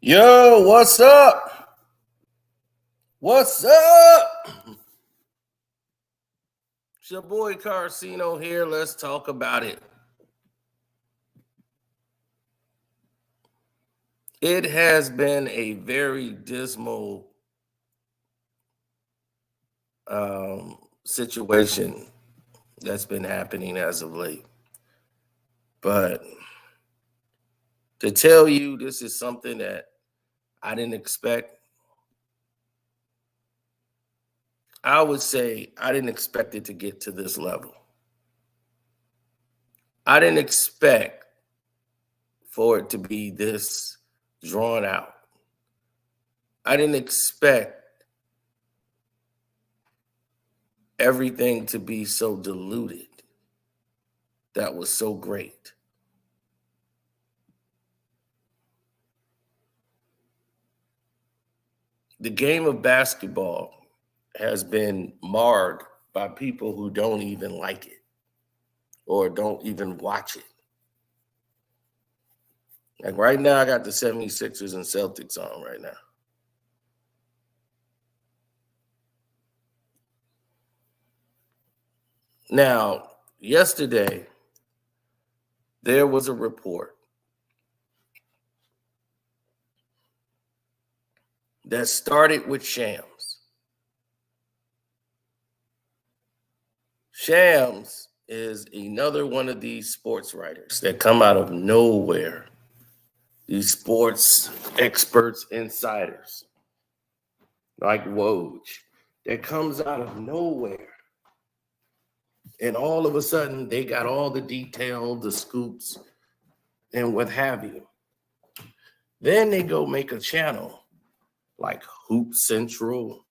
Yo, what's up? What's up? It's your boy Carcino here. Let's talk about it. It has been a very dismal situation that's been happening as of late. But to tell you this is something that I didn't expect, I would say I didn't expect it to get to this level. I didn't expect for it to be this drawn out. I didn't expect everything to be so diluted. That was so great. The game of basketball has been marred by people who don't even like it or don't even watch it. Like right now, I got the 76ers and Celtics on right now. Now, yesterday, there was a report that started with Shams. Shams is another one of these sports writers that come out of nowhere. These sports experts, insiders, like Woj, that comes out of nowhere. And all of a sudden, they got all the detail, the scoops, and what have you. Then they go make a channel like Hoop Central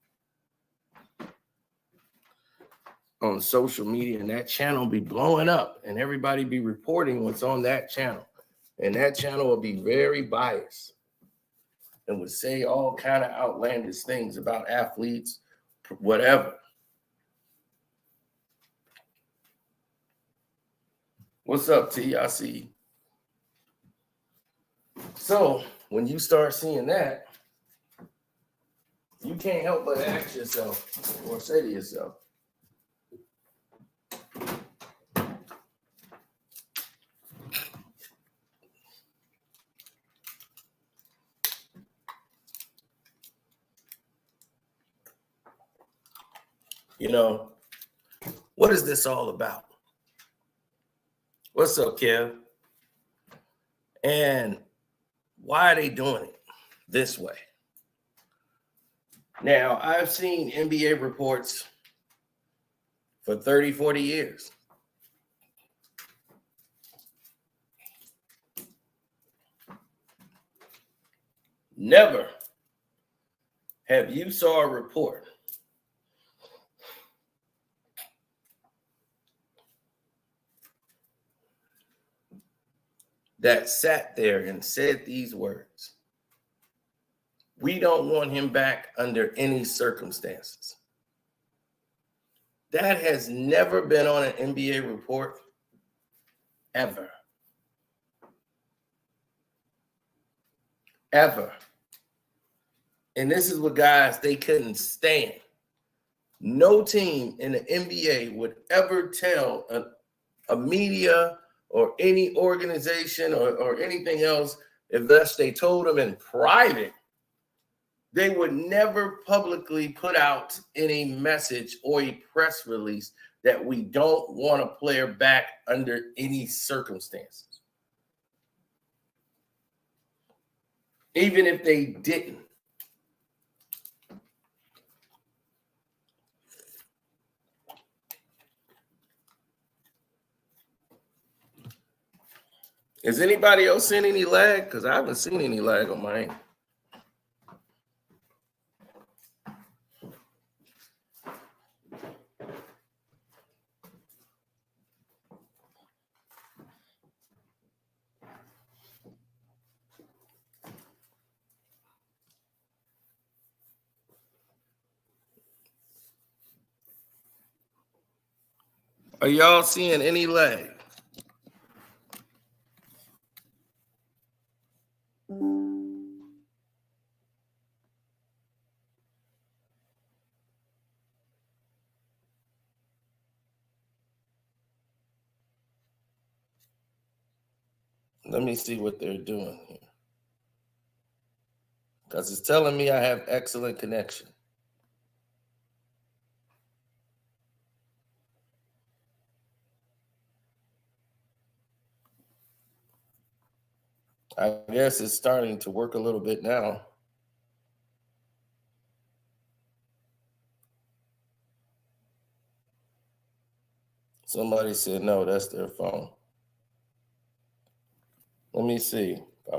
on social media, and that channel be blowing up, and everybody be reporting what's on that channel. And that channel will be very biased and would say all kind of outlandish things about athletes, whatever. What's up, T? I see. So when you start seeing that, you can't help but ask yourself or say to yourself, what is this all about? What's up, Kev? And why are they doing it this way? Now, I've seen NBA reports for 30, 40 years. Never have you saw a report that sat there and said these words. We don't want him back under any circumstances. That has never been on an NBA report, ever. Ever. And this is what guys they couldn't stand. No team in the NBA would ever tell a media or any organization or anything else, unless they told them in private, they would never publicly put out any message or a press release that we don't want a player back under any circumstances. Even if they didn't. Is anybody else seeing any lag? Because I haven't seen any lag on mine. Are y'all seeing any lag? Let me see what they're doing here. Because it's telling me I have excellent connection. I guess it's starting to work a little bit now. Somebody said no, that's their phone. Let me see. I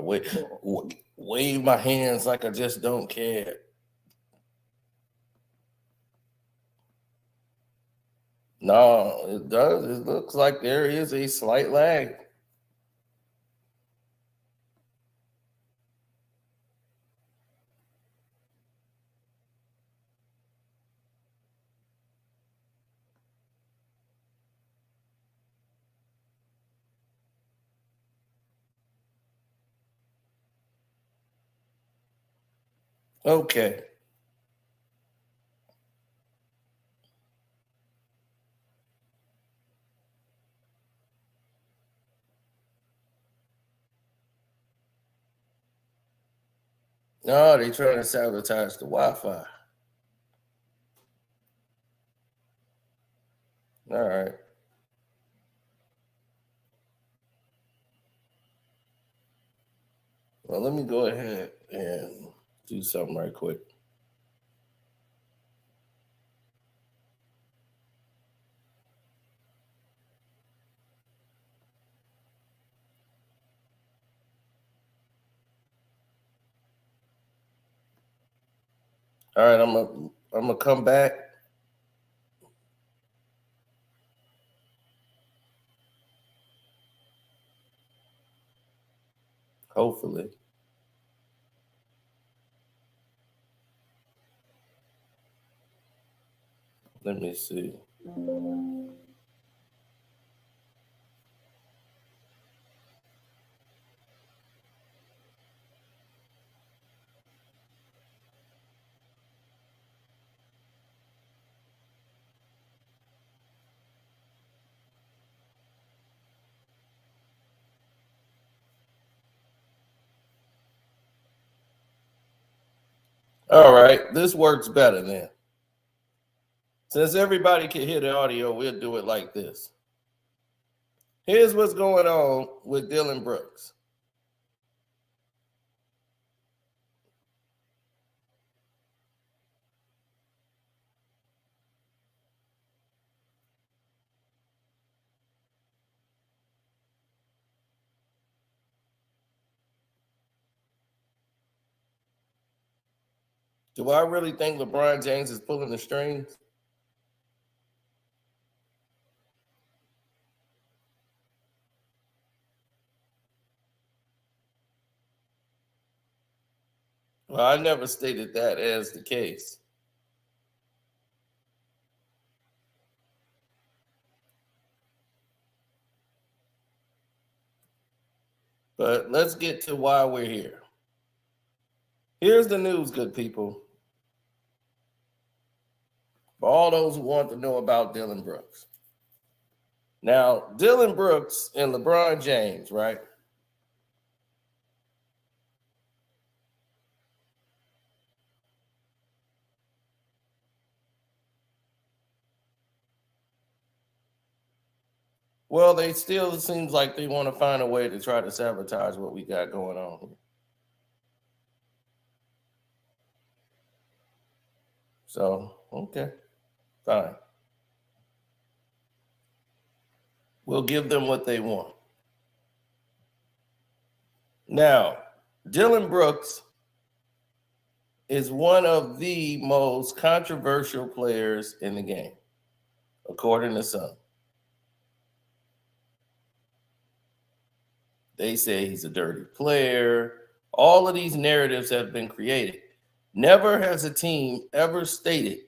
wave my hands like I just don't care. No, it does. It looks like there is a slight lag. Okay. No, they trying to sabotage the Wi-Fi. All right. Well, let me go ahead and do something right quick. All right, I'm gonna come back. Hopefully. Let me see. All right, this works better then. Since everybody can hear the audio, we'll do it like this. Here's what's going on with Dillon Brooks. Do I really think LeBron James is pulling the strings? Well, I never stated that as the case. But let's get to why we're here. Here's the news, good people. For all those who want to know about Dillon Brooks. Now, Dillon Brooks and LeBron James, right? Well, they still seems like they want to find a way to try to sabotage what we got going on here. So, okay, fine. We'll give them what they want. Now, Dillon Brooks is one of the most controversial players in the game, according to some. They say he's a dirty player. All of these narratives have been created. Never has a team ever stated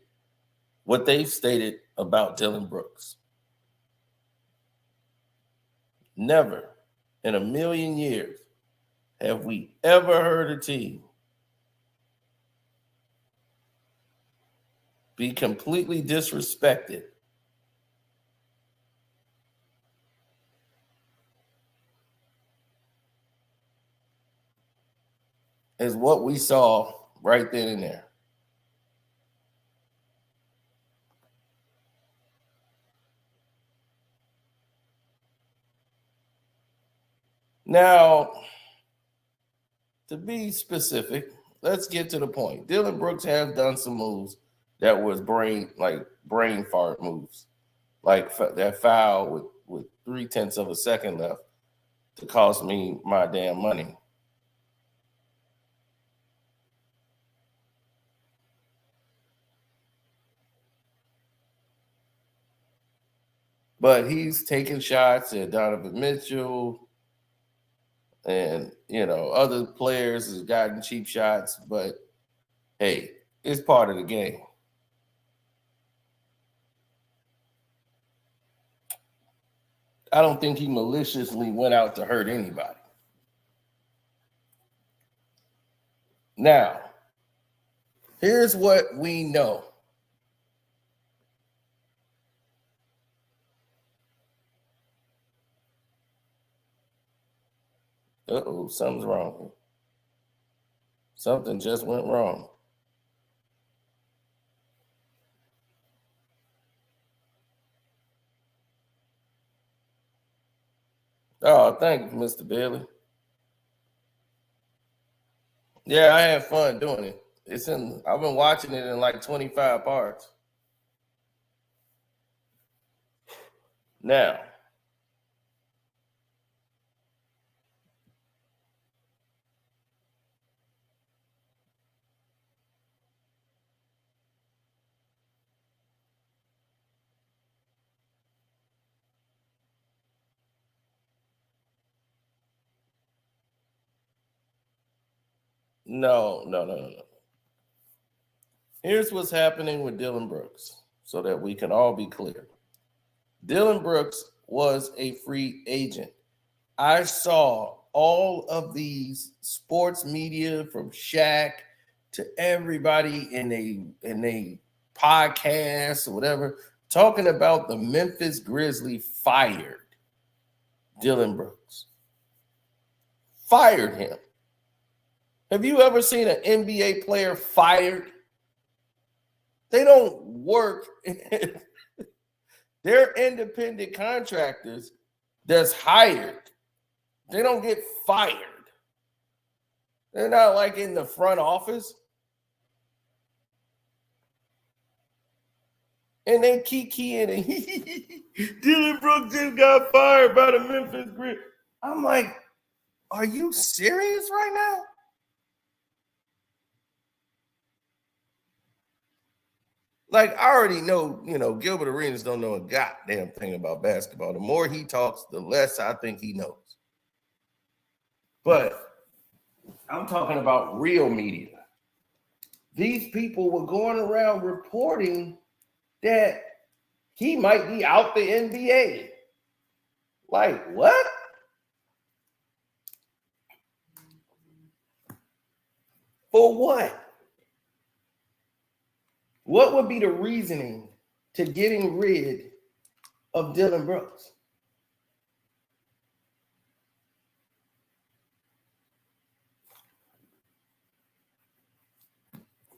what they've stated about Dillon Brooks. Never in a million years have we ever heard a team be completely disrespected is what we saw right then and there. Now, to be specific, let's get to the point. Dillon Brooks has done some moves that was brain fart moves, like that foul with 0.3 of a second left to cost me my damn money. But he's taking shots at Donovan Mitchell and, other players has gotten cheap shots. But, hey, it's part of the game. I don't think he maliciously went out to hurt anybody. Now, here's what we know. Uh-oh, something's wrong. Something just went wrong. Oh, thank you, Mr. Bailey. Yeah, I had fun doing it. I've been watching it in like 25 parts. Now, no. Here's what's happening with Dillon Brooks so that we can all be clear. Dillon Brooks was a free agent. I saw all of these sports media from Shaq to everybody in a podcast or whatever talking about the Memphis Grizzlies fired Dillon Brooks. Fired him. Have you ever seen an NBA player fired? They don't work. They're independent contractors that's hired. They don't get fired. They're not like in the front office. And they kikiing and Dillon Brooks just got fired by the Memphis Grizzlies. I'm like, are you serious right now? Like, I already know, Gilbert Arenas don't know a goddamn thing about basketball. The more he talks, the less I think he knows. But I'm talking about real media. These people were going around reporting that he might be out the NBA. Like, what? For what? What would be the reasoning to getting rid of Dillon Brooks?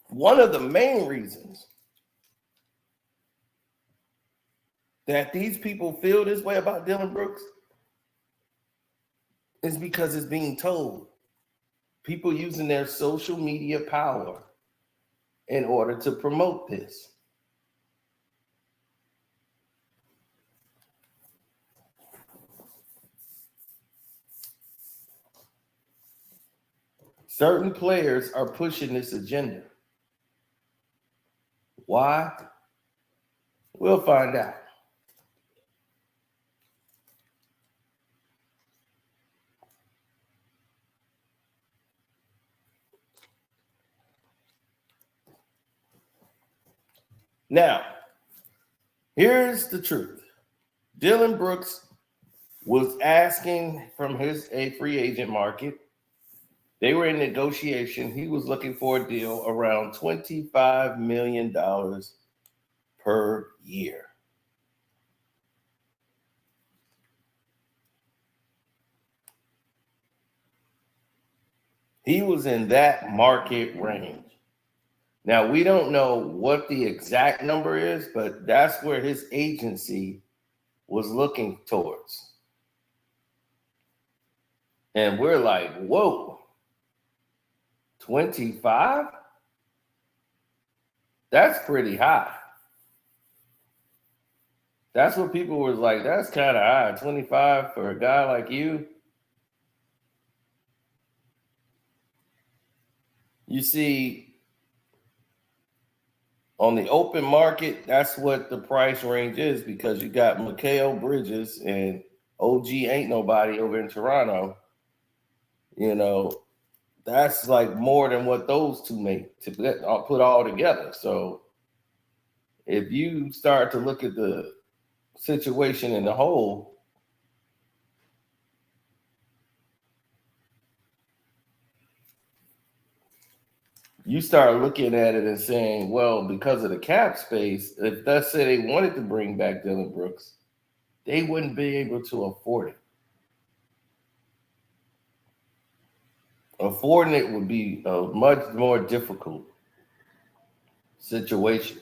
One of the main reasons that these people feel this way about Dillon Brooks is because it's being told. People using their social media power in order to promote this. Certain players are pushing this agenda. Why? We'll find out. Now, here's the truth. Dillon Brooks was asking from a free agent market. They were in negotiation. He was looking for a deal around $25 million per year. He was in that market range. Now, we don't know what the exact number is, but that's where his agency was looking towards. And we're like, whoa, 25? That's pretty high. That's what people was like, that's kind of high. 25 for a guy like you. You see, on the open market, that's what the price range is because you got Mikal Bridges and OG Ain't Nobody over in Toronto. You know, that's like more than what those two make to put all together. So if you start to look at the situation in the whole, you start looking at it and saying, well, because of the cap space, if let's say they wanted to bring back Dillon Brooks, they wouldn't be able to afford it. Affording it would be a much more difficult situation.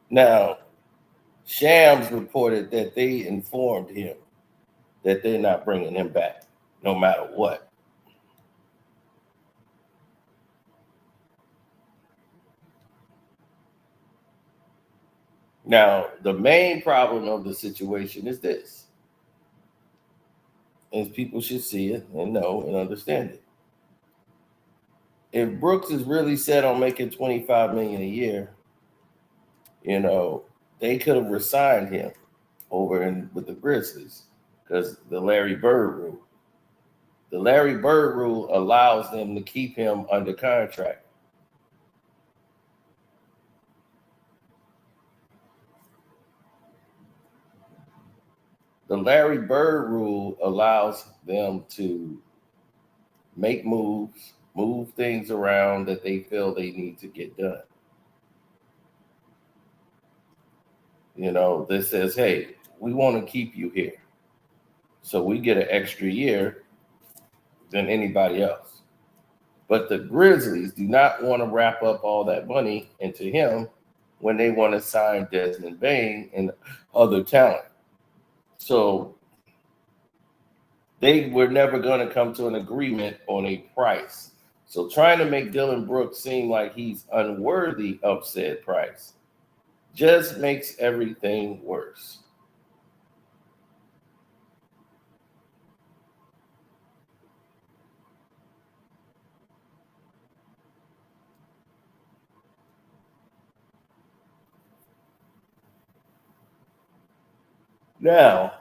Now, Shams reported that they informed him that they're not bringing him back, no matter what. Now, the main problem of the situation is this, and people should see it and know and understand it. If Brooks is really set on making 25 million a year, you know, they could have resigned him over with the Grizzlies because the Larry Bird rule. The Larry Bird rule allows them to keep him under contract. The Larry Bird rule allows them to make moves, move things around that they feel they need to get done. You know, this says, hey, we want to keep you here. So we get an extra year than anybody else. But the Grizzlies do not want to wrap up all that money into him when they want to sign Desmond Bane and other talent. So they were never going to come to an agreement on a price. So trying to make Dillon Brooks seem like he's unworthy of said price just makes everything worse. Now,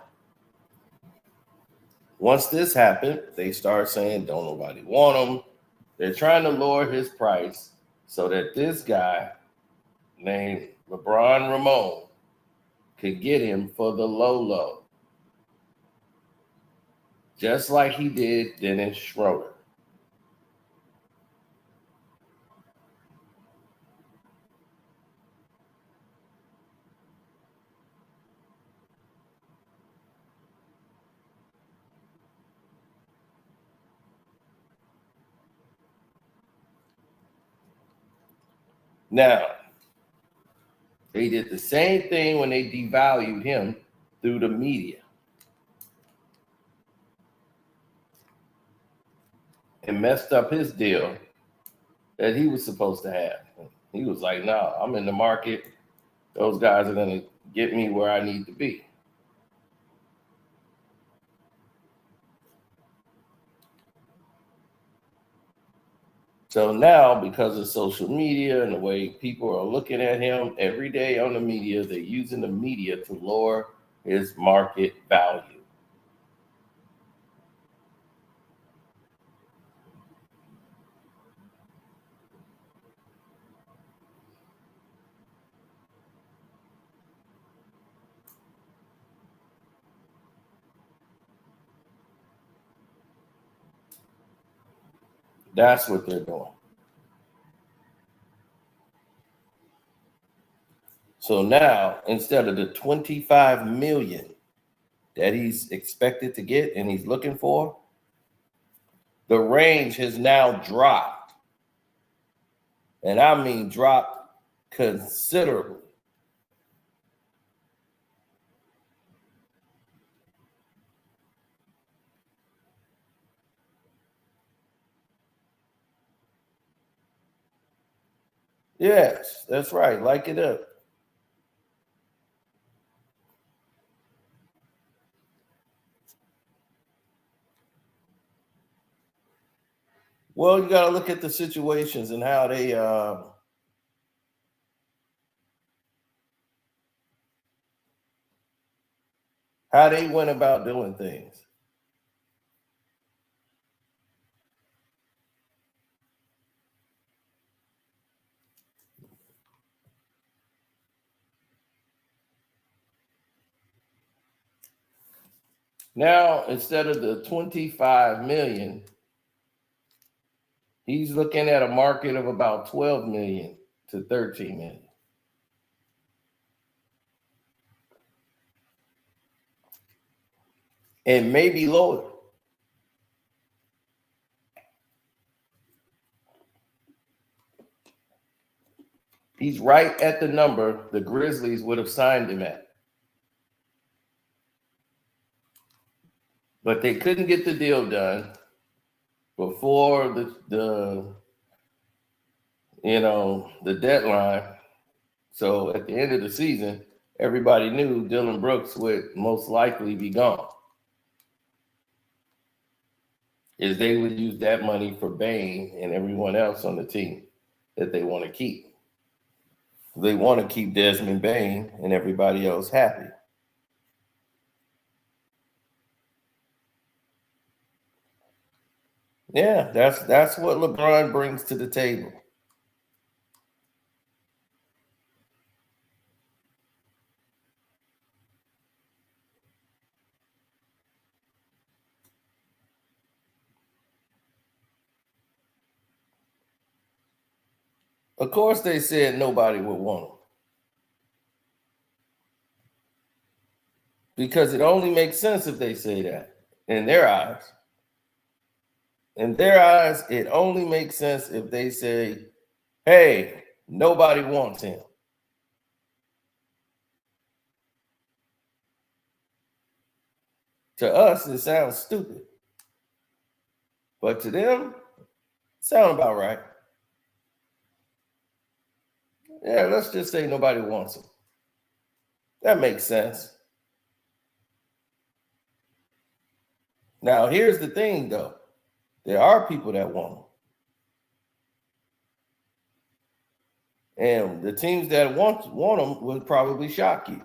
once this happened, they start saying don't nobody want him. They're trying to lower his price so that this guy named LeBron Ramon could get him for the low, just like he did Dennis Schroeder. Now, they did the same thing when they devalued him through the media and messed up his deal that he was supposed to have. He was like, no, I'm in the market. Those guys are going to get me where I need to be. So now, because of social media and the way people are looking at him every day on the media, they're using the media to lower his market value. That's what they're doing. So now, instead of the 25 million that he's expected to get and he's looking for, the range has now dropped. And I mean dropped considerably. Yes, that's right. Like it up. Well, you got to look at the situations and how they went about doing things. Now, instead of the 25 million, he's looking at a market of about 12 million to 13 million. And maybe lower. He's right at the number the Grizzlies would have signed him at. But they couldn't get the deal done before the deadline. So at the end of the season, everybody knew Dillon Brooks would most likely be gone. Is they would use that money for Bane and everyone else on the team that they want to keep. They want to keep Desmond Bane and everybody else happy. Yeah, that's what LeBron brings to the table. Of course, they said nobody would want him. Because it only makes sense if they say that in their eyes. In their eyes, it only makes sense if they say, hey, nobody wants him. To us, it sounds stupid. But to them, it sounds about right. Yeah, let's just say nobody wants him. That makes sense. Now, here's the thing, though. There are people that want him. And the teams that want him would probably shock you.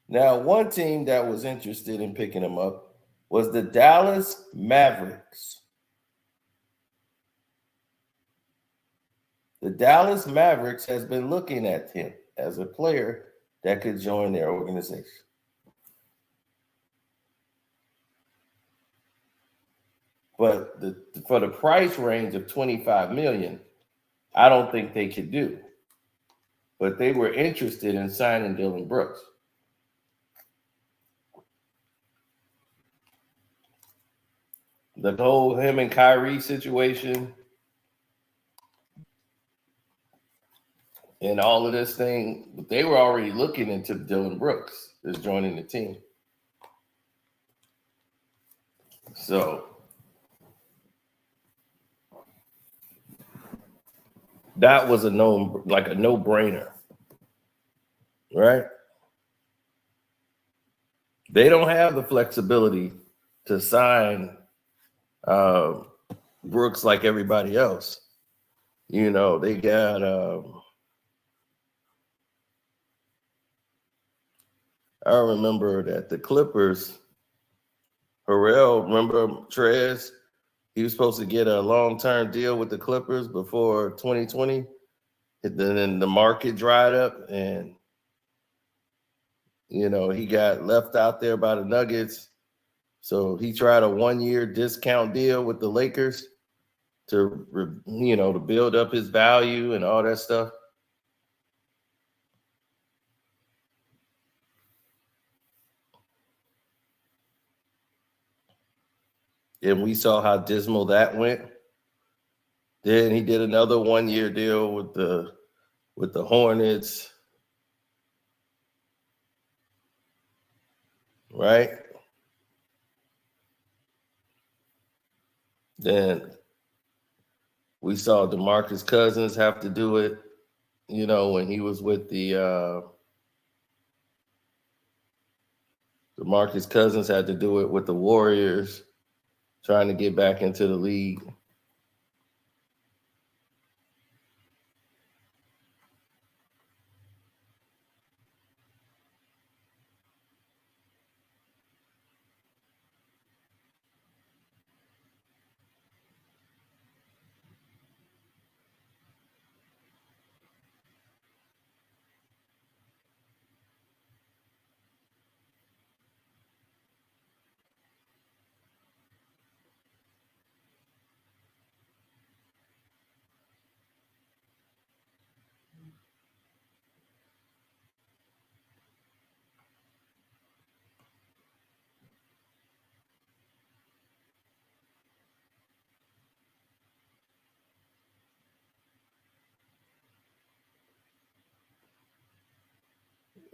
Now, one team that was interested in picking him up was the Dallas Mavericks. The Dallas Mavericks has been looking at him as a player that could join their organization. But for the price range of 25 million, I don't think they could do. But they were interested in signing Dillon Brooks. The whole him and Kyrie situation and all of this thing, they were already looking into Dillon Brooks as joining the team. So that was a no-brainer, right? They don't have the flexibility to sign Brooks like everybody else. They got I remember that the Clippers, Harrell, remember Trez? He was supposed to get a long-term deal with the Clippers before 2020. Then the market dried up and, he got left out there by the Nuggets. So he tried a 1-year discount deal with the Lakers to, to build up his value and all that stuff. And we saw how dismal that went. Then he did another 1-year deal with the Hornets. Right? Then we saw DeMarcus Cousins have to do it, when he was with DeMarcus Cousins had to do it with the Warriors, trying to get back into the league.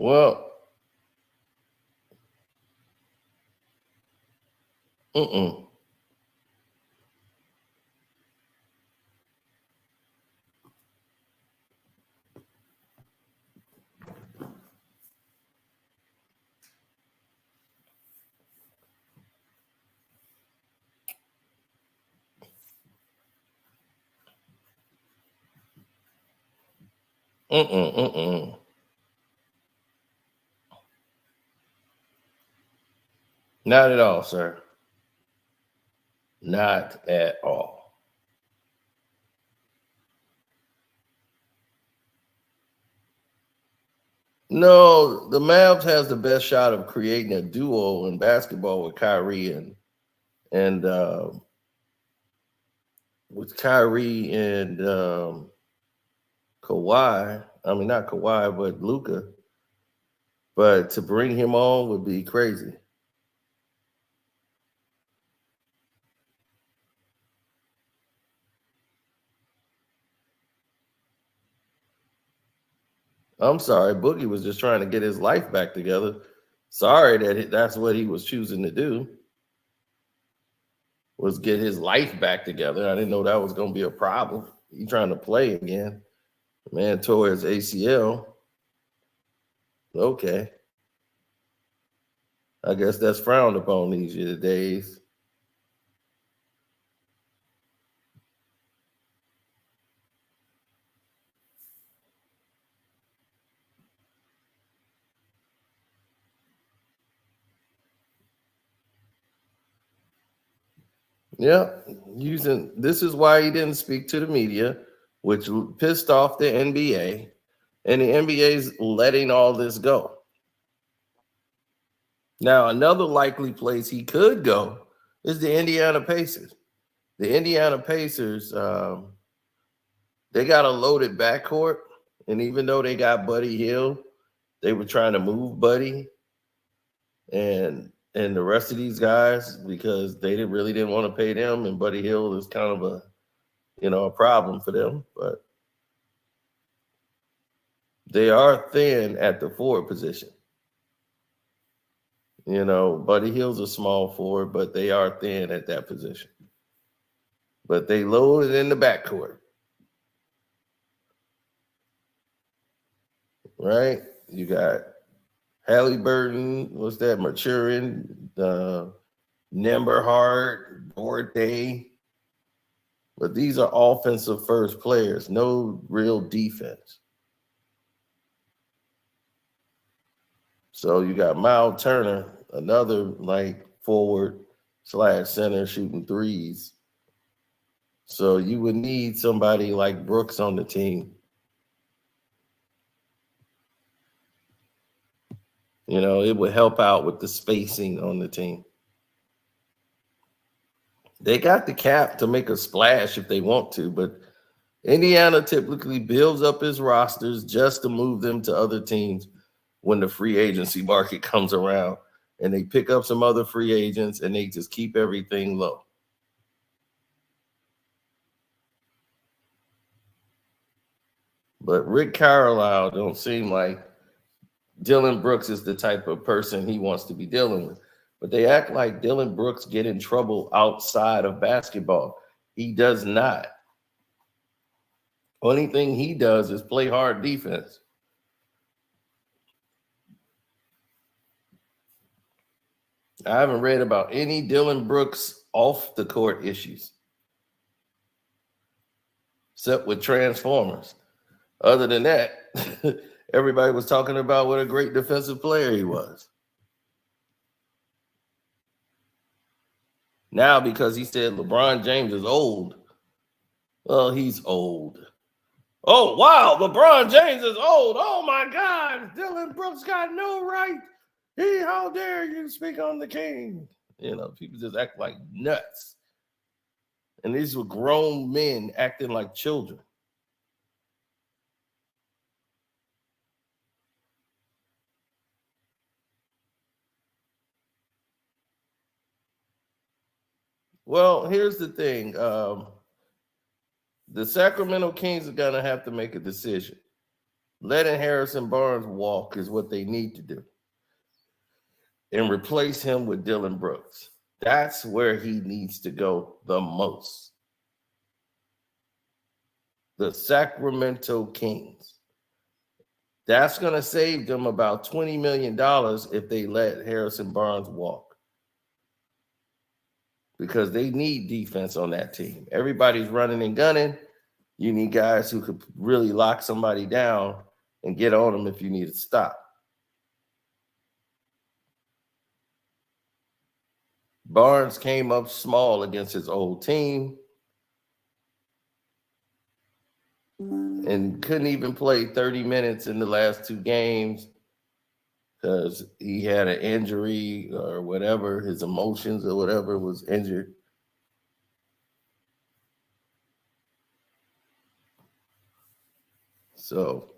Well, mm-mm. Mm-mm, mm-mm. Not at all, sir. Not at all. No, the Mavs has the best shot of creating a duo in basketball with Kyrie and with Kyrie and Kawhi. I mean, not Kawhi, but Luka. But to bring him on would be crazy. I'm sorry, Boogie was just trying to get his life back together. Sorry that's what he was choosing to do, was get his life back together. I didn't know that was going to be a problem. He trying to play again. Man tore his ACL. Okay. I guess that's frowned upon these days. Yeah, this is why he didn't speak to the media, which pissed off the NBA, and the NBA is letting all this go. Now, another likely place he could go is the Indiana Pacers. The Indiana Pacers, they got a loaded backcourt, and even though they got Buddy Hield, they were trying to move Buddy and the rest of these guys because they didn't want to pay them, and Buddy Hield is kind of a problem for them, but they are thin at the forward position. Buddy Hield's a small forward, but they are thin at that position. But they loaded in the backcourt. Right? You got Halliburton, what's that? Maturin, Nemberhart, Duarte. But these are offensive first players, no real defense. So you got Miles Turner, another like forward / center shooting threes. So you would need somebody like Brooks on the team. It would help out with the spacing on the team. They got the cap to make a splash if they want to, but Indiana typically builds up his rosters just to move them to other teams when the free agency market comes around, and they pick up some other free agents and they just keep everything low. But Rick Carlisle don't seem like Dillon Brooks is the type of person he wants to be dealing with. But they act like Dillon Brooks get in trouble outside of basketball. He does not. Only thing he does is play hard defense. I haven't read about any Dillon Brooks off the court issues, except with Transformers. Other than that, everybody was talking about what a great defensive player he was. Now, because he said LeBron James is old, well, he's old. Oh, wow, LeBron James is old. Oh, my God, Dillon Brooks got no right. How dare you speak on the king? You know, people just act like nuts. And these were grown men acting like children. Well, here's the thing. The Sacramento Kings are going to have to make a decision. Letting Harrison Barnes walk is what they need to do, and replace him with Dillon Brooks. That's where he needs to go the most. The Sacramento Kings. That's going to save them about $20 million if they let Harrison Barnes walk, because they need defense on that team. Everybody's running and gunning. You need guys who could really lock somebody down and get on them if you need to stop. Barnes came up small against his old team and couldn't even play 30 minutes in the last two games because he had an injury or whatever, his emotions or whatever was injured. So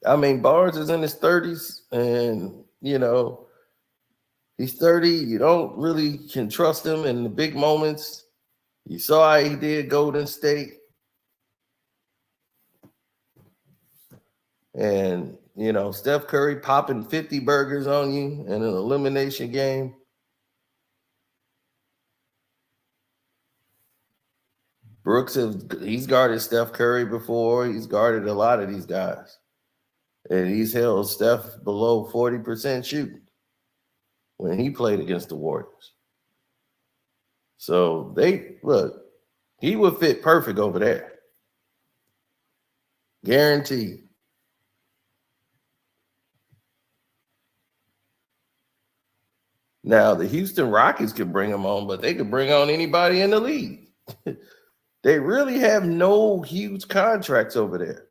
I mean, Barnes is in his 30s, and, you know, he's 30. You don't really can trust him in the big moments. You saw how he did Golden State. And, you know, Steph Curry popping 50 burgers on you in an elimination game. Brooks, he's guarded Steph Curry before. He's guarded a lot of these guys. And he's held Steph below 40% shooting when he played against the Warriors. So look, he would fit perfect over there. Guaranteed. Now, the Houston Rockets could bring him on, but they could bring on anybody in the league. They really have no huge contracts over there.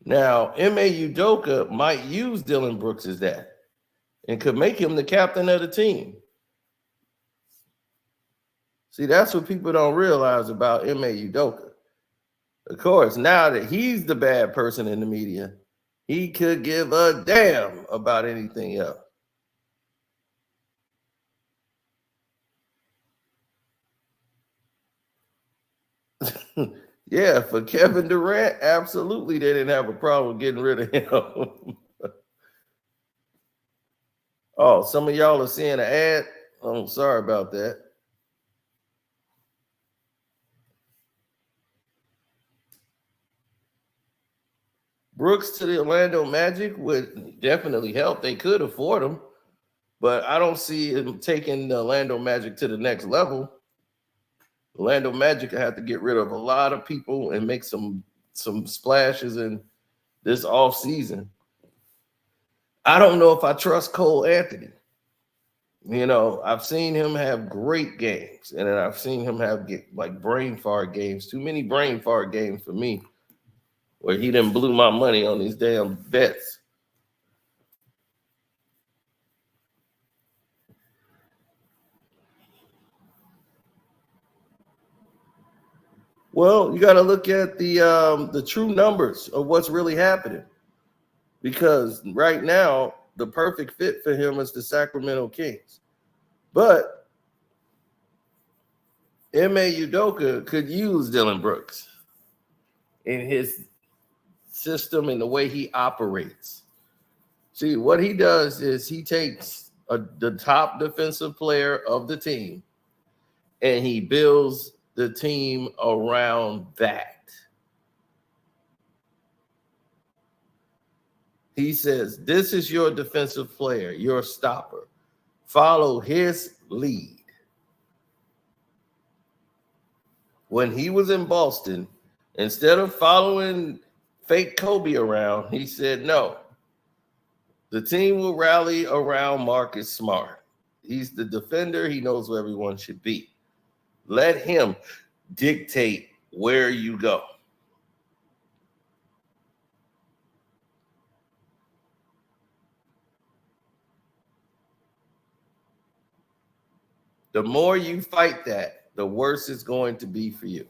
Now, M.A. Udoka might use Dillon Brooks as that and could make him the captain of the team. See, that's what people don't realize about M.A. Udoka. Of course, now that he's the bad person in the media, he could give a damn about anything else. Yeah, for Kevin Durant, absolutely they didn't have a problem getting rid of him. Oh, some of y'all are seeing an ad? Oh, sorry about that. Brooks to the Orlando Magic would definitely help. They could afford him, but I don't see him taking the Orlando Magic to the next level. Orlando Magic have to get rid of a lot of people and make some splashes in this off season. I don't know if I trust Cole Anthony. You know, I've seen him have great games, and then I've seen him have like brain fart games. Too many brain fart games for me, where he didn't blew my money on these damn bets. Well, you got to look at the true numbers of what's really happening, because right now the perfect fit for him is the Sacramento Kings, but Ime Udoka could use Dillon Brooks in his system and the way he operates. See, what he does is he takes the top defensive player of the team and he builds the team around that. He says, this is your defensive player, your stopper. Follow his lead. When he was in Boston, instead of following fake Kobe around, he said, no, the team will rally around Marcus Smart. He's the defender. He knows where everyone should be. Let him dictate where you go. The more you fight that, the worse it's going to be for you.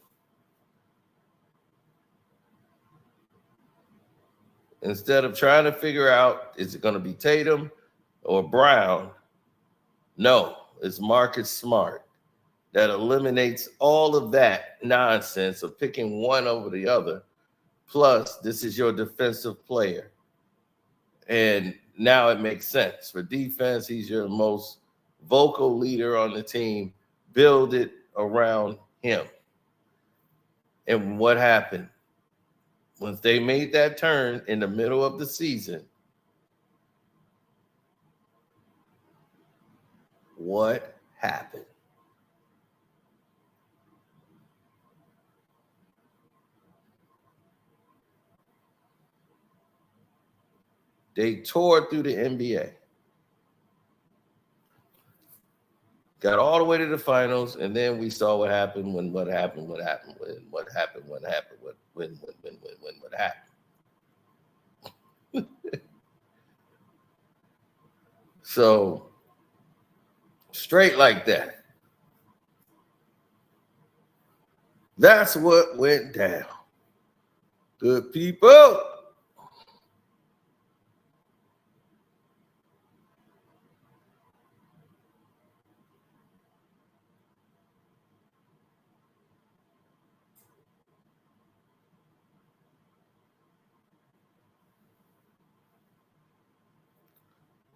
Instead of trying to figure out, is it going to be Tatum or Brown? No, it's Marcus Smart. That eliminates all of that nonsense of picking one over the other. Plus, this is your defensive player. And now it makes sense. For defense, he's your most vocal leader on the team. Build it around him. And what happened? Once they made that turn in the middle of the season, what happened? They tore through the NBA. Got all the way to the finals, and then we saw what happened when what happened. So, straight like that. That's what went down. Good people.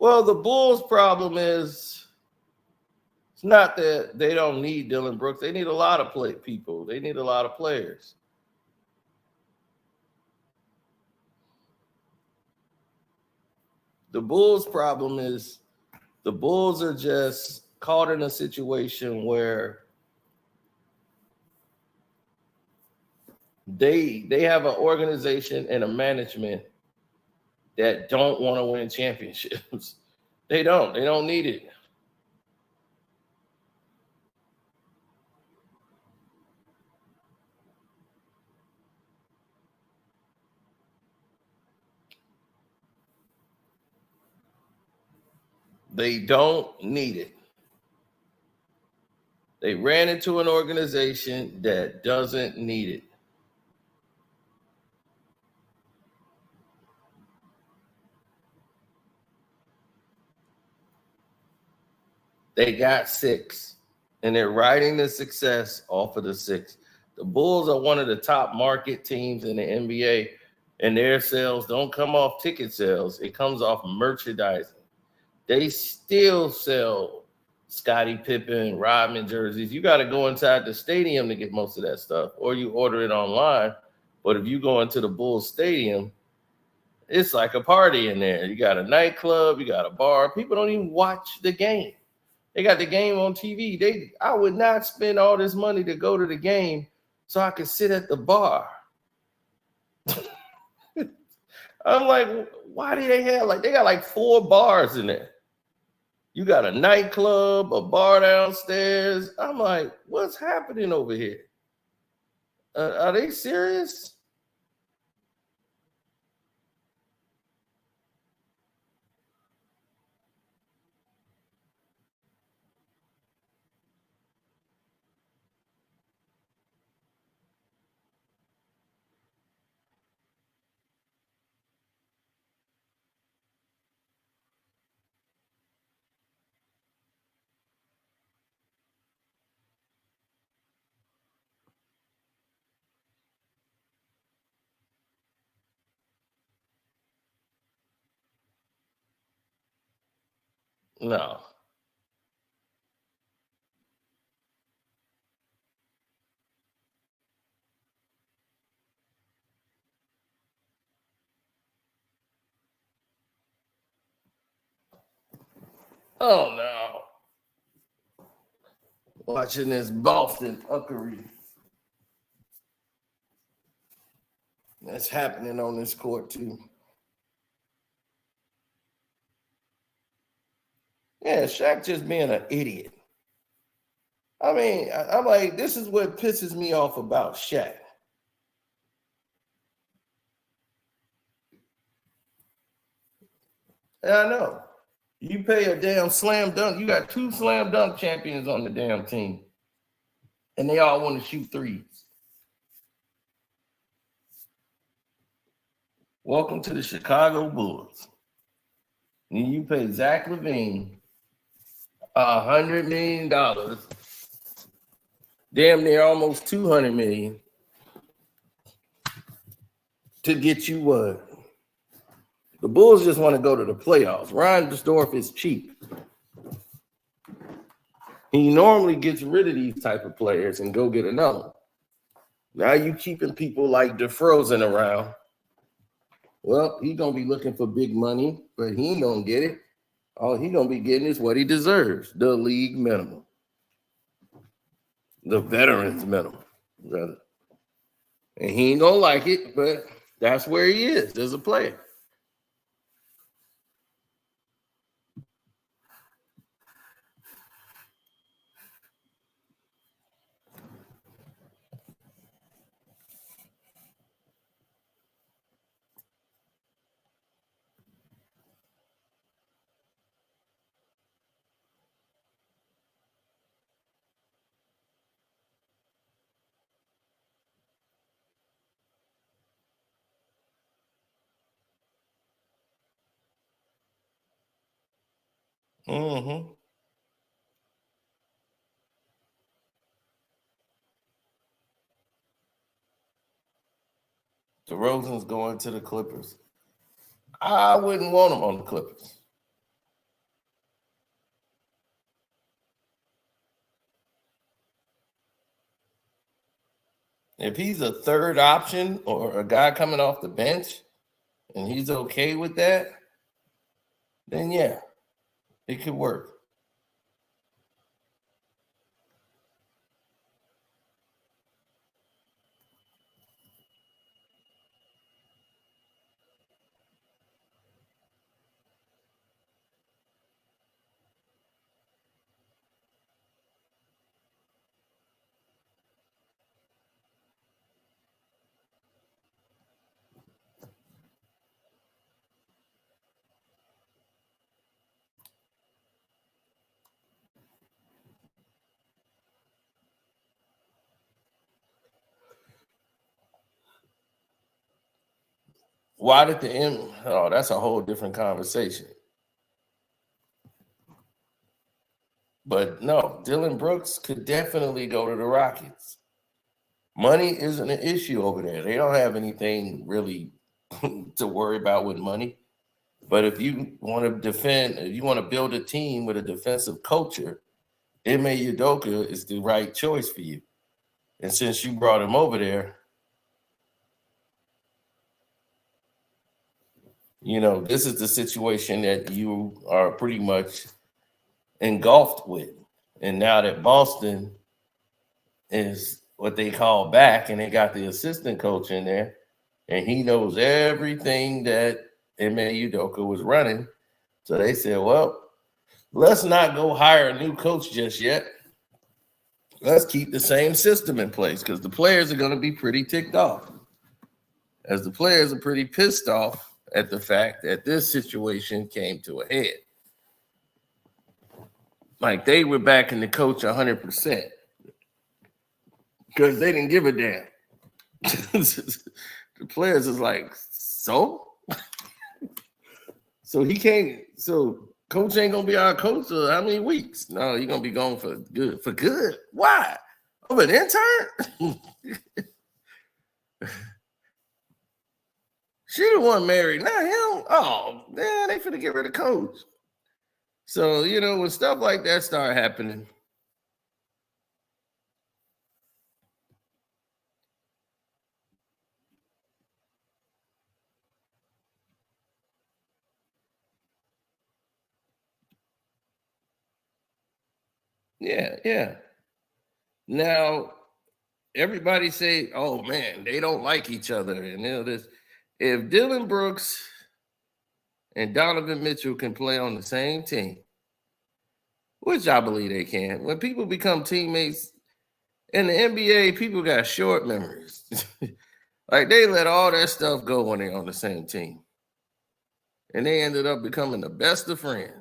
Well, the Bulls' problem is it's not that they don't need Dillon Brooks. They need a lot of people. They need a lot of players. The Bulls' problem is the Bulls are just caught in a situation where they have an organization and a management that don't want to win championships. They don't need it. They don't need it. They ran into an organization that doesn't need it. They got 6, and they're riding the success off of the 6. The Bulls are one of the top market teams in the NBA, and their sales don't come off ticket sales. It comes off merchandising. They still sell Scottie Pippen, Rodman jerseys. You got to go inside the stadium to get most of that stuff, or you order it online. But if you go into the Bulls stadium, it's like a party in there. You got a nightclub, you got a bar. People don't even watch the game. They got the game on TV. I would not spend all this money to go to the game so I could sit at the bar. I'm like, why do they have they got like 4 bars in there? You got a nightclub, a bar downstairs. I'm like, what's happening over here? Are they serious? No. Oh no. Watching this Boston fuckery. That's happening on this court too. Yeah, Shaq just being an idiot. I mean, I'm like, this is what pisses me off about Shaq. And I know. You pay a damn slam dunk. You got 2 slam dunk champions on the damn team. And they all want to shoot threes. Welcome to the Chicago Bulls. And you pay Zach LaVine $100 million, damn near almost $200 million, to get you what? The Bulls just want to go to the playoffs. Ryan Desdorf is cheap. He normally gets rid of these type of players and go get another one. Now you keeping people like DeFrozen around. Well, he's going to be looking for big money, but he ain't going to get it. All he's going to be getting is what he deserves, the league minimum. The veterans minimum, rather. And he ain't going to like it, but that's where he is as a player. Mm-hmm. DeRozan's going to the Clippers. I wouldn't want him on the Clippers. If he's a third option or a guy coming off the bench and he's okay with that, then yeah, it could work. Why did the end? Oh, that's a whole different conversation. But no, Dillon Brooks could definitely go to the Rockets. Money isn't an issue over there. They don't have anything really to worry about with money. But if you want to defend, if you want to build a team with a defensive culture, Ime Udoka is the right choice for you. And since you brought him over there, you know, this is the situation that you are pretty much engulfed with. And now that Boston is what they call back and they got the assistant coach in there, and he knows everything that Ime Udoka was running. So they said, well, let's not go hire a new coach just yet. Let's keep the same system in place because the players are going to be pretty ticked off. As the players are pretty pissed off at the fact that this situation came to a head. Like they were backing the coach 100% because they didn't give a damn. The players is like, so he can't. So coach ain't gonna be our coach for how many weeks? No, he's gonna be gone for good. For good? Why? Of an intern? She the one married, not him. Oh man, they finna get rid of coach. So when stuff like that start happening. Yeah. Now, everybody say, oh man, they don't like each other. And this. If Dillon Brooks and Donovan Mitchell can play on the same team, which I believe they can, when people become teammates in the NBA, people got short memories. Like they let all that stuff go when they're on the same team. And they ended up becoming the best of friends.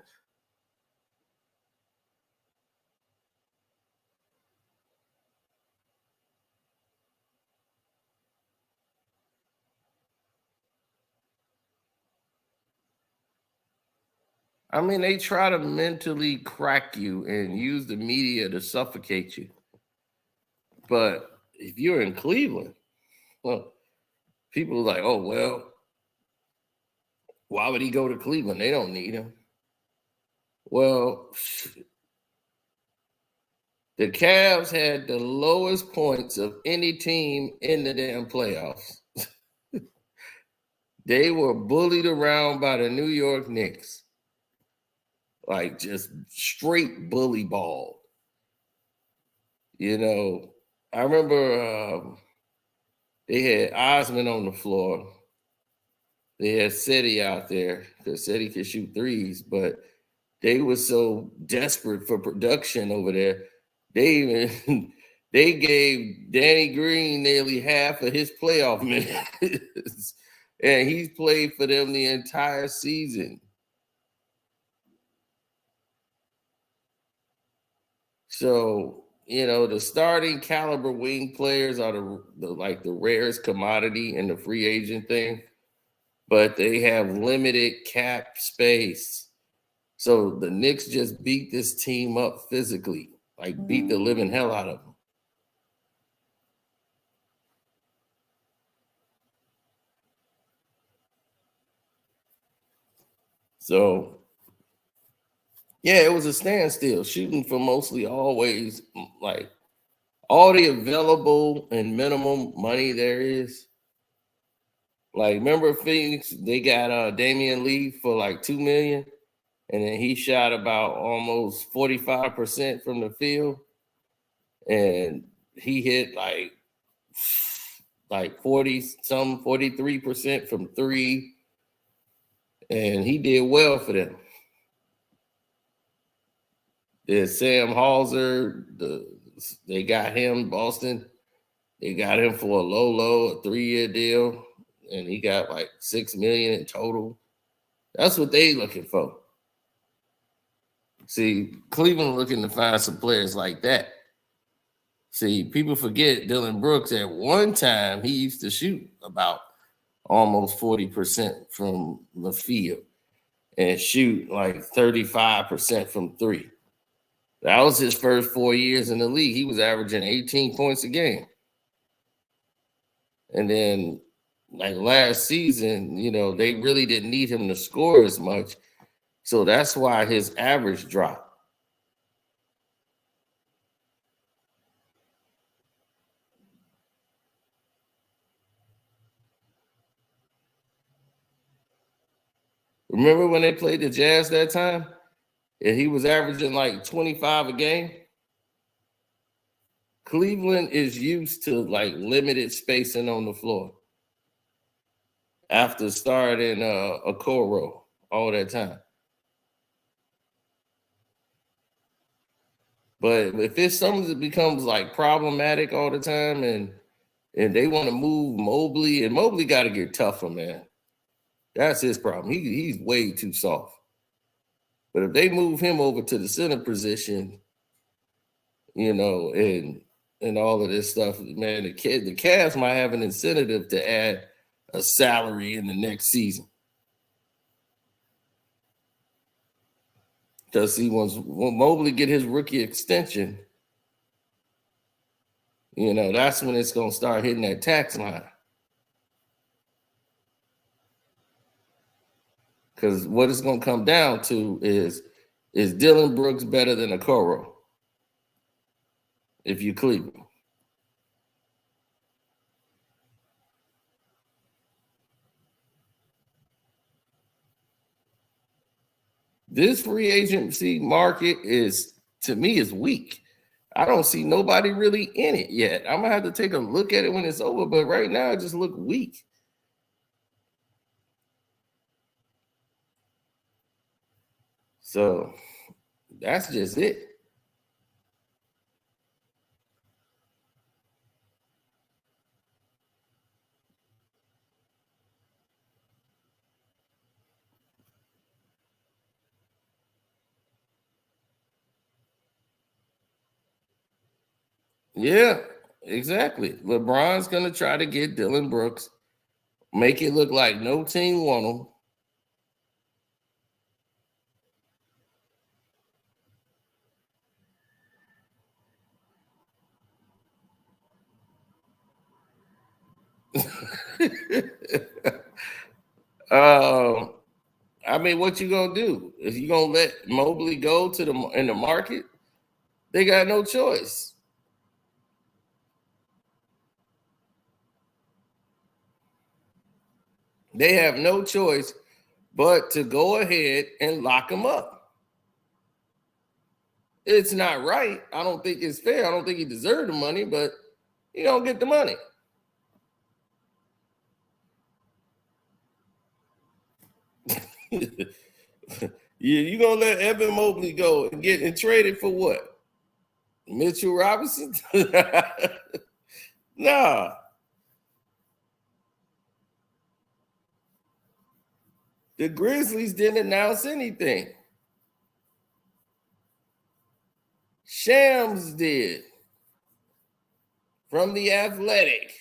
I mean, they try to mentally crack you and use the media to suffocate you. But if you're in Cleveland, well, people are like, oh, well, why would he go to Cleveland? They don't need him. Well, the Cavs had the lowest points of any team in the damn playoffs. They were bullied around by the New York Knicks. Like just straight bully ball. I remember they had Osman on the floor. They had Seti out there because Seti could shoot threes, but they were so desperate for production over there. They gave Danny Green nearly half of his playoff minutes, and he's played for them the entire season. So, the starting caliber wing players are the rarest commodity in the free agent thing, but they have limited cap space. So the Knicks just beat this team up physically, like beat the living hell out of them. So, yeah, it was a standstill, shooting for mostly always like all the available and minimum money there is. Like, remember Phoenix? They got Damian Lee for like $2 million, and then he shot about almost 45% from the field, and he hit like 43% from three, and he did well for them. There's Sam Hauser, they got him, Boston. They got him for a a 3-year deal, and he got like $6 million in total. That's what they looking for. See, Cleveland looking to find some players like that. See, people forget Dillon Brooks at one time, he used to shoot about almost 40% from the field and shoot like 35% from three. That was his first 4 years in the league. He was averaging 18 points a game. And then, like last season, they really didn't need him to score as much. So that's why his average dropped. Remember when they played the Jazz that time? And he was averaging like 25 a game? Cleveland is used to like limited spacing on the floor. after starting a Coro all that time. But if it's something that becomes like problematic all the time and they want to move Mobley, and Mobley got to get tougher, man. That's his problem. He's way too soft. But if they move him over to the center position, and all of this stuff, man, the Cavs might have an incentive to add a salary in the next season. Because he when Mobley get his rookie extension, that's when it's going to start hitting that tax line. Because what it's going to come down to is Dillon Brooks better than Okoro if you Cleveland? This free agency market to me, is weak. I don't see nobody really in it yet. I'm going to have to take a look at it when it's over, but right now it just look weak. So that's just it. Yeah, exactly. LeBron's going to try to get Dillon Brooks, make it look like no team want him. I mean, what you gonna do? If you gonna let Mobley go in the market, they got no choice. They have no choice but to go ahead and lock him up. It's not right. I don't think it's fair. I don't think he deserved the money, but he don't get the money. You gonna let Evan Mobley go and get traded for what? Mitchell Robinson? Nah. The Grizzlies didn't announce anything. Shams did. From The Athletic.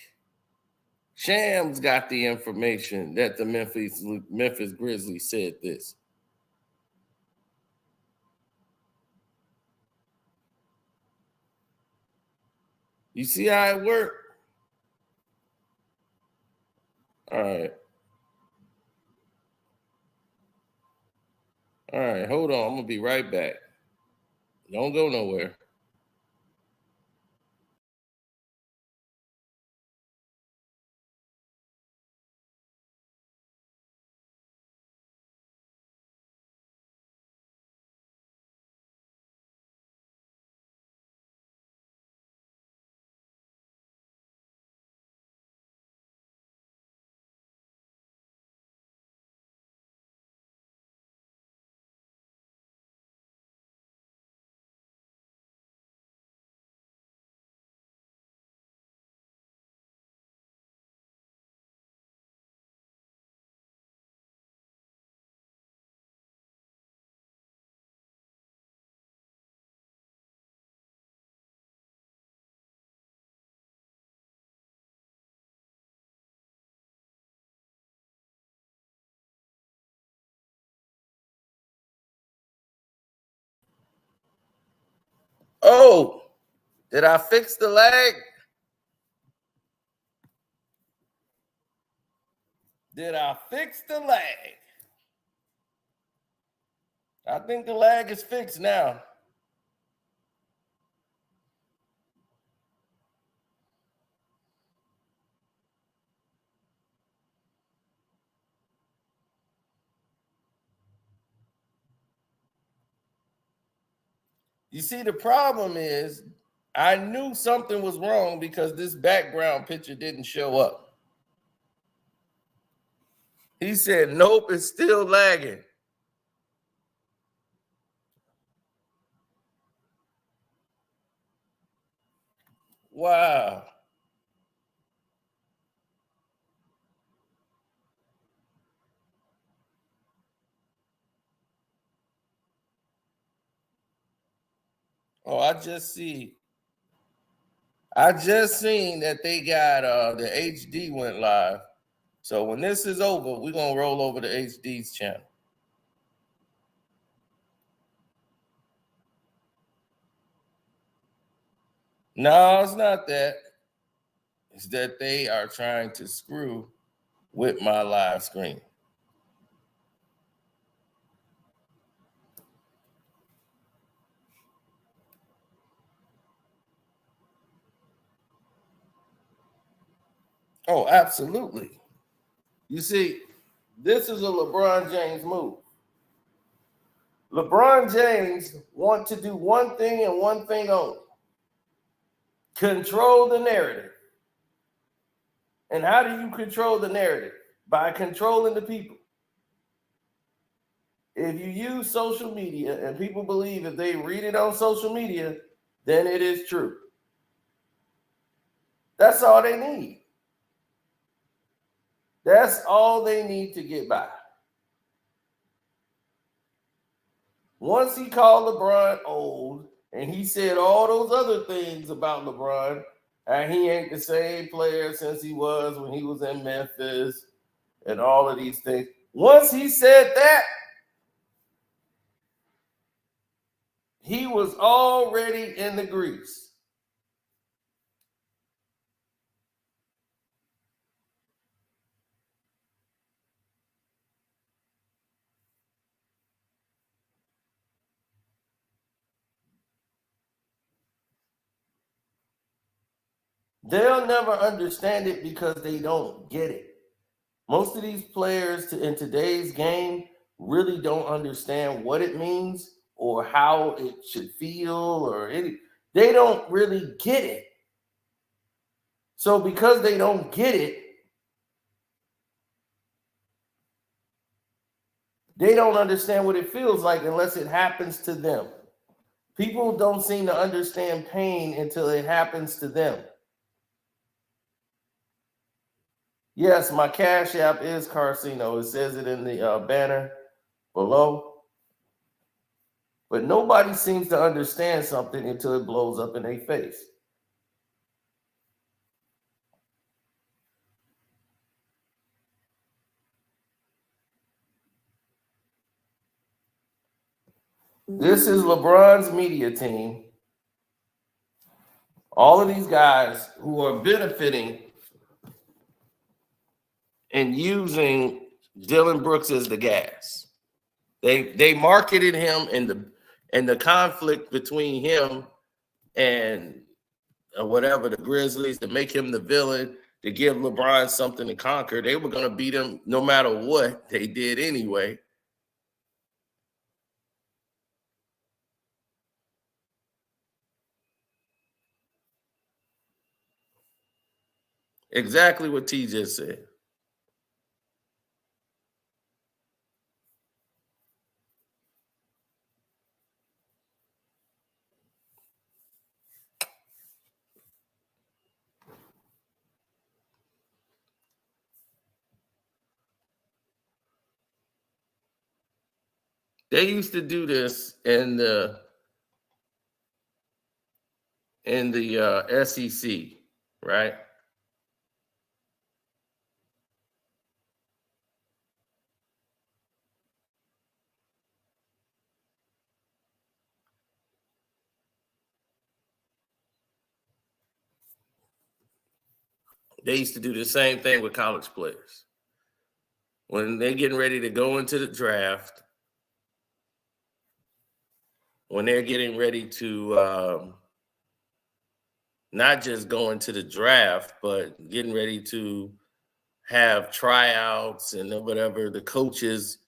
Shams got the information that the Memphis Grizzlies said this. You see how it worked? All right. All right, hold on. I'm going to be right back. Don't go nowhere. Oh, did I fix the lag? Did I fix the lag? I think the lag is fixed now. You see, the problem is I knew something was wrong because this background picture didn't show up. He said, nope, it's still lagging. Wow. Oh, I just seen that they got the HD went live. So when this is over, we're gonna roll over to HD's channel. No, it's not that. It's that they are trying to screw with my live screen. Oh, absolutely. You see, this is a LeBron James move. LeBron James wants to do one thing and one thing only: control the narrative. And how do you control the narrative? By controlling the people. If you use social media and people believe if they read it on social media, then it is true. That's all they need. That's all they need to get by. Once he called LeBron old and he said all those other things about LeBron, and he ain't the same player since he was when he was in Memphis and all of these things. Once he said that, he was already in the grease. They'll never understand it because they don't get it. Most of these players in today's game really don't understand what it means or how it should feel or any. They don't really get it. So because they don't get it, they don't understand what it feels like unless it happens to them. People don't seem to understand pain until it happens to them. Yes, my Cash App is Carcino. It says it in the banner below. But nobody seems to understand something until it blows up in their face. This is LeBron's media team. All of these guys who are benefiting and using Dillon Brooks as the gas. They marketed him and the conflict between him and whatever the Grizzlies to make him the villain, to give LeBron something to conquer. They were going to beat him no matter what they did anyway. Exactly what T just said. They used to do this in the SEC, right? They used to do the same thing with college players. When they're getting ready to go into the draft, when they're getting ready to not just go into the draft, but getting ready to have tryouts and whatever, the coaches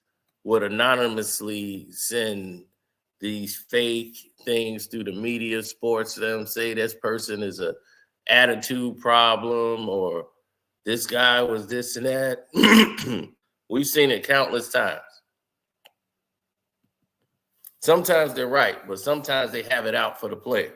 would anonymously send these fake things through the media, sports them, say this person is a attitude problem or this guy was this and that. We've seen it countless times. Sometimes they're right, but sometimes they have it out for the player.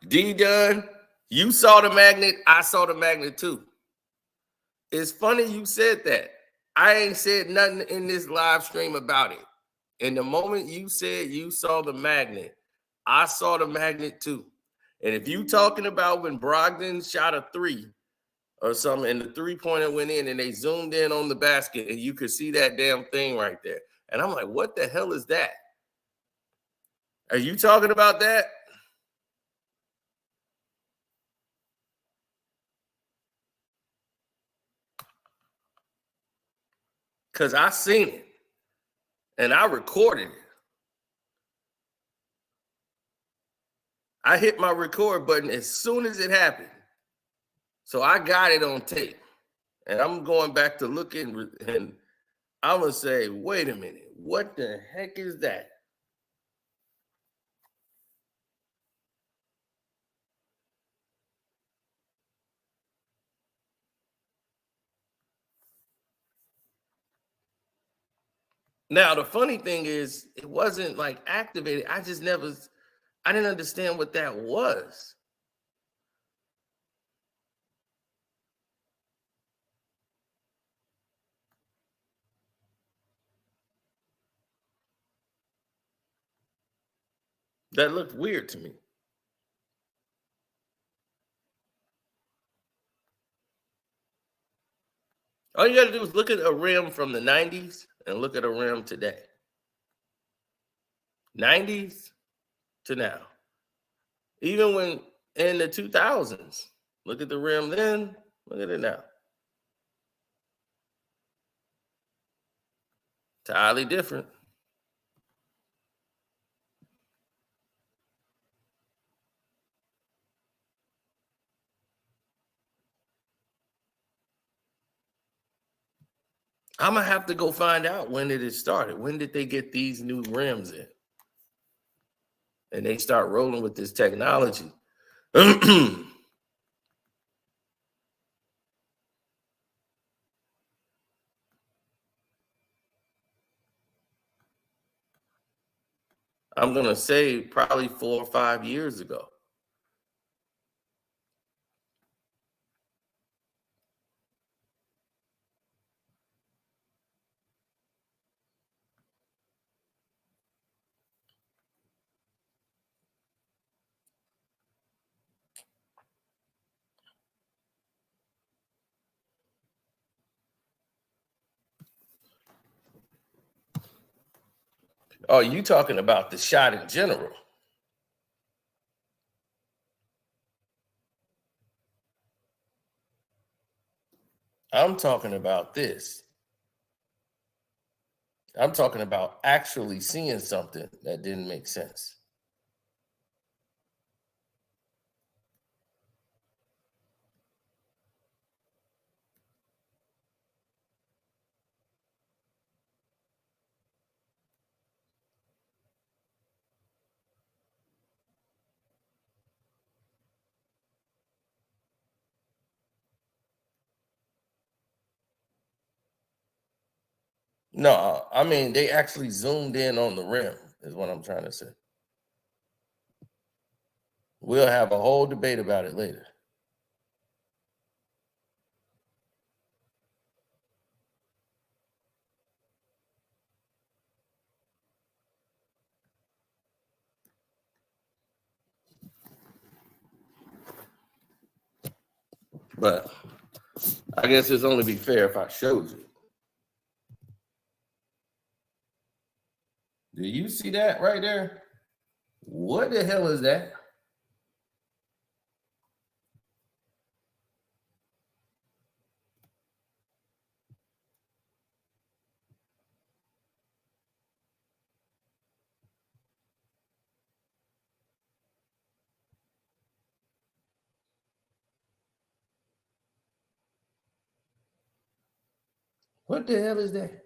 D-Dun, you saw the magnet. I saw the magnet too. It's funny you said that. I ain't said nothing in this live stream about it. And the moment you said you saw the magnet, I saw the magnet too. And if you talking about when Brogdon shot a three or something and the three-pointer went in and they zoomed in on the basket and you could see that damn thing right there. And I'm like, what the hell is that? Are you talking about that? Because I seen it and I recorded it. I hit my record button as soon as it happened. So I got it on tape. And I'm going back to looking and I'm going to say, wait a minute, what the heck is that? Now, the funny thing is, it wasn't like activated. I didn't understand what that was. That looked weird to me. All you got to do is look at a rim from the 90s and look at a rim today. 90s to now. Even when in the 2000s, look at the rim then, look at it now. Entirely different. I'm going to have to go find out when did it started. When did they get these new rims in? And they start rolling with this technology. I'm going to say probably 4 or 5 years ago. Oh, you talking about the shot in general? I'm talking about this. I'm talking about actually seeing something that didn't make sense. No, I mean, they actually zoomed in on the rim, is what I'm trying to say. We'll have a whole debate about it later. But I guess it's only be fair if I showed you. Do you see that right there? What the hell is that? What the hell is that?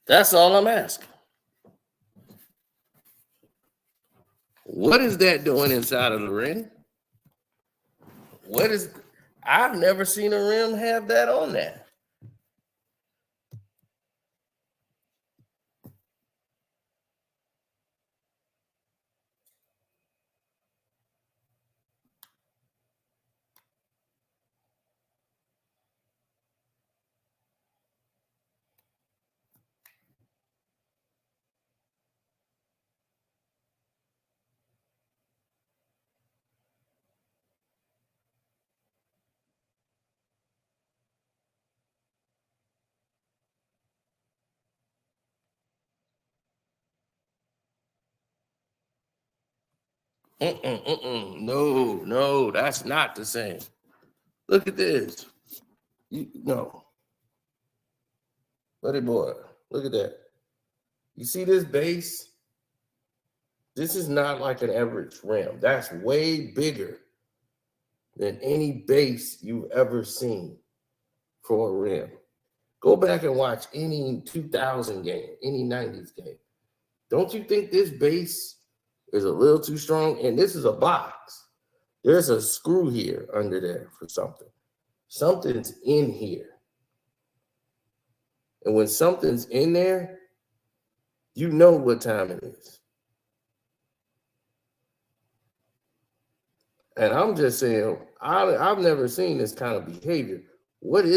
That's all I'm asking. What is that doing inside of the rim? What is, I've never seen a rim have that on there. No, that's not the same. Look at this. No. Buddy boy, look at that. You see this base? This is not like an average rim. That's way bigger than any base you've ever seen for a rim. Go back and watch any 2000 game, any 90s game. Don't you think this base is a little too strong? And this is a box. There's a screw here under there for something. Something's in here. And when something's in there, you know what time it is. And I'm just saying, I've never seen this kind of behavior. What is